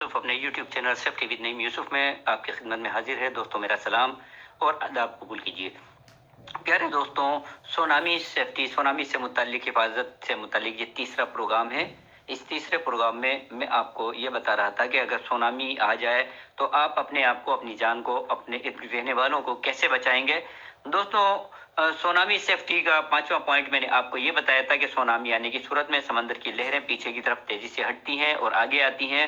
यूसुफ अपने YouTube channel safety with Naeem Yusuf में आपकी खिदमत में हाजिर है। दोस्तों मेरा सलाम और आदाब कबूल कीजिए। प्यारे दोस्तों, सोनामी से मुतालिक हिफाजत से मुतालिक ये तीसरा प्रोग्राम है। इस तीसरे प्रोग्राम में मैं आपको ये बता रहा था कि अगर सुनामी आ जाए तो आप अपने आप को, अपनी जान को, अपने इर्द गिर्द रहने वालों को कैसे बचाएंगे। दोस्तों, सुनामी सेफ्टी का 5वां पॉइंट मैंने आपको ये बताया था कि सुनामी आने की सूरत में समंदर की लहरें पीछे की तरफ तेजी से हटती हैं और आगे आती हैं।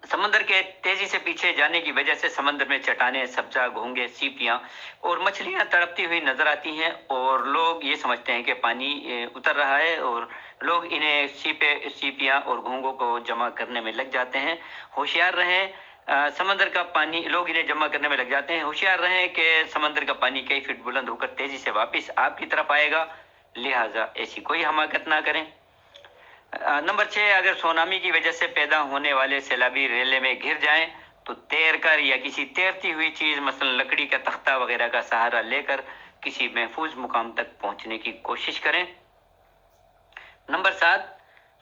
समंदर के तेजी से पीछे जाने की वजह से समंदर में चट्टानें, सब्जा, घोंगे, सीपियां और मछलियां तड़पती हुई नजर आती हैं और लोग ये समझते हैं कि पानी उतर रहा है और लोग इन्हें सीपियां और घोंगों को जमा करने में लग जाते हैं। होशियार रहें, समंदर का पानी, लोग इन्हें जमा करने में लग जाते हैं। होशियार रहें कि समंदर का पानी कई फीट बुलंद होकर तेजी से वापस आपकी तरफ आएगा, लिहाजा ऐसी कोई हमाकत ना करें। नंबर 6, अगर सुनामी की वजह से पैदा होने वाले सैलाबी रेले में घिर जाएं तो तैर कर या किसी तैरती हुई चीज मसलन लकड़ी का तख्ता वगैरह का सहारा लेकर किसी महफूज मुकाम तक पहुंचने की कोशिश करें। नंबर 7,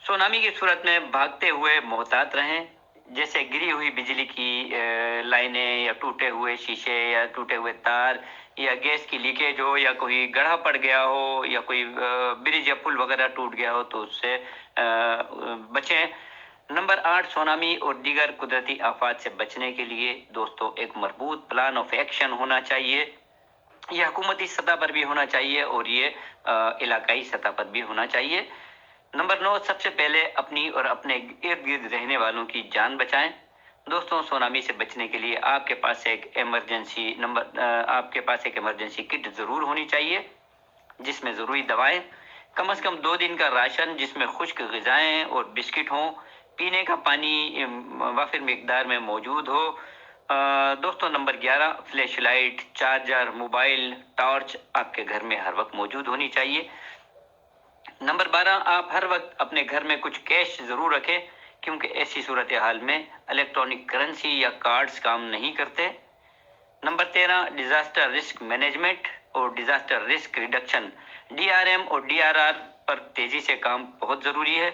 सुनामी की सूरत में भागते हुए मोहतात रहें। जैसे गिरी हुई बिजली की लाइनें या टूटे हुए शीशे या टूटे हुए तार या गैस की लीकेज हो या कोई गड्ढा पड़ गया हो या कोई ब्रिज या पुल वगैरह टूट गया हो तो उससे बचें। नंबर 8, सुनामी और दीगर कुदरती आफात से बचने के लिए दोस्तों एक मजबूत प्लान ऑफ एक्शन होना चाहिए। ये हुकूमती सतह पर भी होना चाहिए और ये इलाकाई सतह पर भी होना चाहिए। नंबर 9, सबसे पहले अपनी और अपने इर्द गिर्द रहने वालों की जान बचाएं। दोस्तों, सुनामी से बचने के लिए आपके पास एक इमरजेंसी किट जरूर होनी चाहिए जिसमें जरूरी दवाएं, कम से कम 2 दिन का राशन जिसमें खुश्क ग़िज़ाएं और बिस्किट हों, पीने का पानी वाफिर मिकदार में मौजूद हो। दोस्तों, number 11, flash light, charger, mobile, torch आपके घर में हर वक्त मौजूद होनी चाहिए। नंबर 12, आप हर वक्त अपने घर में कुछ कैश जरूर रखें क्योंकि ऐसी सूरत हाल में इलेक्ट्रॉनिक करेंसी या कार्ड्स काम नहीं करते। नंबर 13, डिजास्टर रिस्क मैनेजमेंट और डिजास्टर रिस्क रिडक्शन, DRM और DRR पर तेजी से काम बहुत जरूरी है।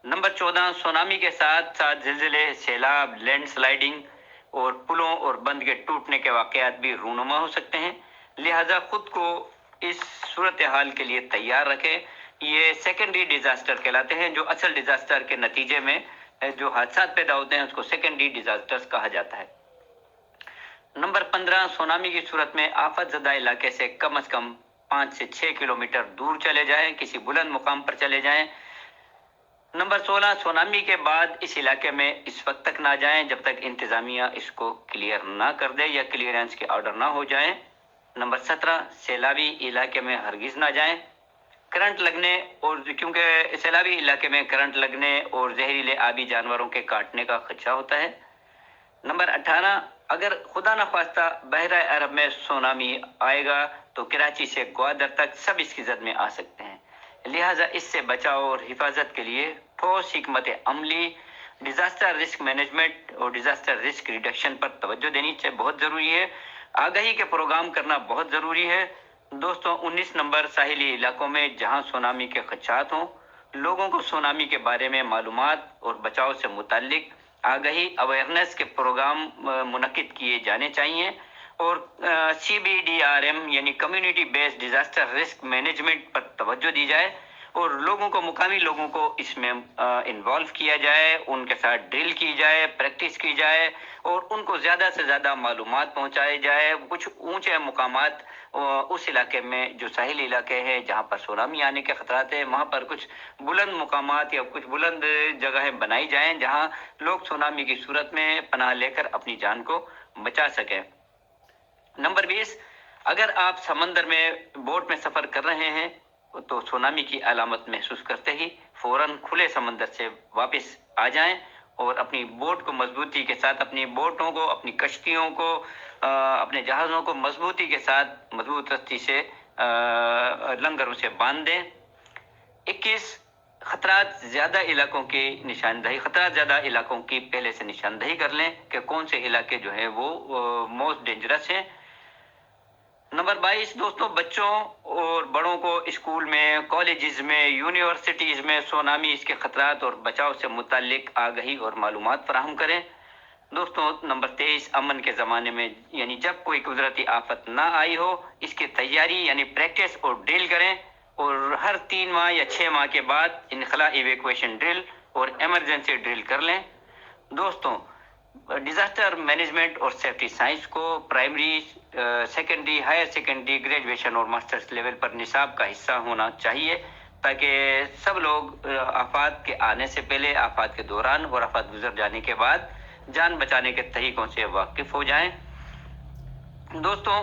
नंबर 14, सुनामी के साथ साथ जिलजिले, सैलाब, लैंडस्लाइडिंग और पुलों और बंद के टूटने के वाकयात भी रूनुमा हो सकते हैं, लिहाजा खुद को इस सूरत हाल के लिए तैयार रखें। ये सेकेंडरी डिजास्टर कहलाते हैं। जो असल डिजास्टर के नतीजे में जो हादसा पैदा होते हैं उसको सेकेंडरी डिजास्टर्स कहा जाता है। नंबर 15, सुनामी की सूरत में आफत ज़दा इलाके से कम 5 से 6 किलोमीटर दूर चले जाएं, किसी बुलंद मुकाम पर चले जाएं। नंबर 16, सुनामी के बाद इस इलाके में इस वक्त तक ना जाएं जब तक इंतजामिया इसको क्लियर ना कर दे या क्लियरेंस के ऑर्डर ना हो जाएं। नंबर 17, सैलाबी इलाके में हरगिज ना जाएं, करंट लगने और क्योंकि सैलाबी इलाके में करंट लगने और जहरीले आबी जानवरों के काटने का खदशा होता है। नंबर 18, अगर खुदा न खास्ता बहरा अरब में सुनामी आएगा तो कराची से ग्वादर तक सब इसकी जद में आ सकते हैं, लिहाजा इससे बचाव और हिफाजत के लिए ठोस हिकमत अमली, डिजास्टर रिस्क मैनेजमेंट और डिजास्टर रिस्क रिडक्शन पर तवज्जो देनी चाहिए, बहुत ज़रूरी है। आगाही के प्रोग्राम करना बहुत ज़रूरी है। दोस्तों, 19 नंबर, साहिली इलाकों में जहां सुनामी के खदशात हों, लोगों को सुनामी के बारे में मालूमात और बचाव से मुताल्लिक आगाही अवेयरनेस के प्रोग्राम मुनक्किद किए जाने चाहिए और CBDRM यानी community based disaster risk management पर तवज्जो दी जाए और मुकामी लोगों को इसमें इन्वॉल्व किया जाए, उनके साथ ड्रिल की जाए, प्रैक्टिस की जाए और उनको ज़्यादा से ज़्यादा मालूमात पहुंचाई जाए। कुछ ऊंचे मुकामात उस इलाके में जो साहिल इलाके हैं जहां पर सुनामी आने के खतरात है, वहां पर कुछ बुलंद मुकामात या कुछ बुलंद जगहें बनाई जाएं जहां लोग सुनामी की सूरत में पनाह लेकर अपनी जान को बचा सकें। नंबर 20, अगर आप समंदर में बोट में सफर कर रहे हैं तो सुनामी की अलामत महसूस करते ही फौरन खुले समंदर से वापस आ जाएं और अपनी बोट को मजबूती के साथ, अपनी बोटों को, अपनी कश्तियों को, अपने जहाज़ों को मजबूती के साथ मजबूत रस्सी से लंगरों से बांध दें। 21, खतरात ज़्यादा इलाकों की पहले से निशानदही कर लें कि कौन से इलाके जो है वो मोस्ट डेंजरस हैं। नंबर 22 दोस्तों, बच्चों और बड़ों को स्कूल में, कॉलेजेस में, यूनिवर्सिटीज़ में सुनामी, इसके खतरात और बचाव से मुतालिक आगाही और मालूमात फराहम करें। दोस्तों नंबर 23, अमन के ज़माने में यानी जब कोई कुदरती आफत ना आई हो, इसकी तैयारी यानी प्रैक्टिस और ड्रिल करें, और हर 3 माह या 6 माह के बाद इनखला इवैक्यूएशन ड्रिल और इमरजेंसी ड्रिल कर लें। दोस्तों डिजास्टर मैनेजमेंट और सेफ्टी साइंस को primary, secondary, higher secondary, graduation और मास्टर्स लेवल पर निसाब का हिस्सा होना चाहिए, ताकि सब लोग आफात के आने से पहले, आफात के दौरान और आफात गुजर जाने के बाद जान बचाने के तरीकों से वाकिफ हो जाएं। दोस्तों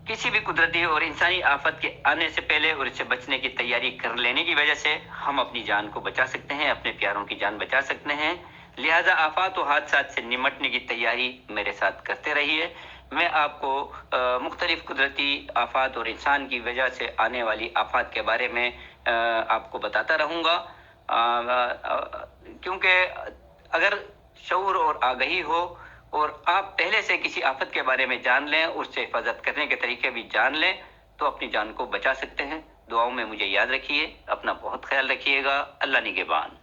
किसी भी कुदरती और इंसानी आफत के आने से पहले और इससे बचने की तैयारी कर लेने की वजह से हम अपनी जान को बचा सकते हैं, अपने प्यारों की जान बचा सकते हैं। लिहाजा आफात और हादसात से निमटने की तैयारी मेरे साथ करते रहिए। मैं आपको मुख्तलिफ कुदरती आफात और इंसान की वजह से आने वाली आफात के बारे में आपको बताता रहूँगा, क्योंकि अगर शऊर और आगाही हो और आप पहले से किसी आफत के बारे में जान लें, उससे हिफाजत करने के तरीके भी जान लें, तो अपनी जान को बचा सकते हैं। दुआओं में मुझे याद रखिए, अपना बहुत ख्याल रखिएगा। अल्लाह निगहबान।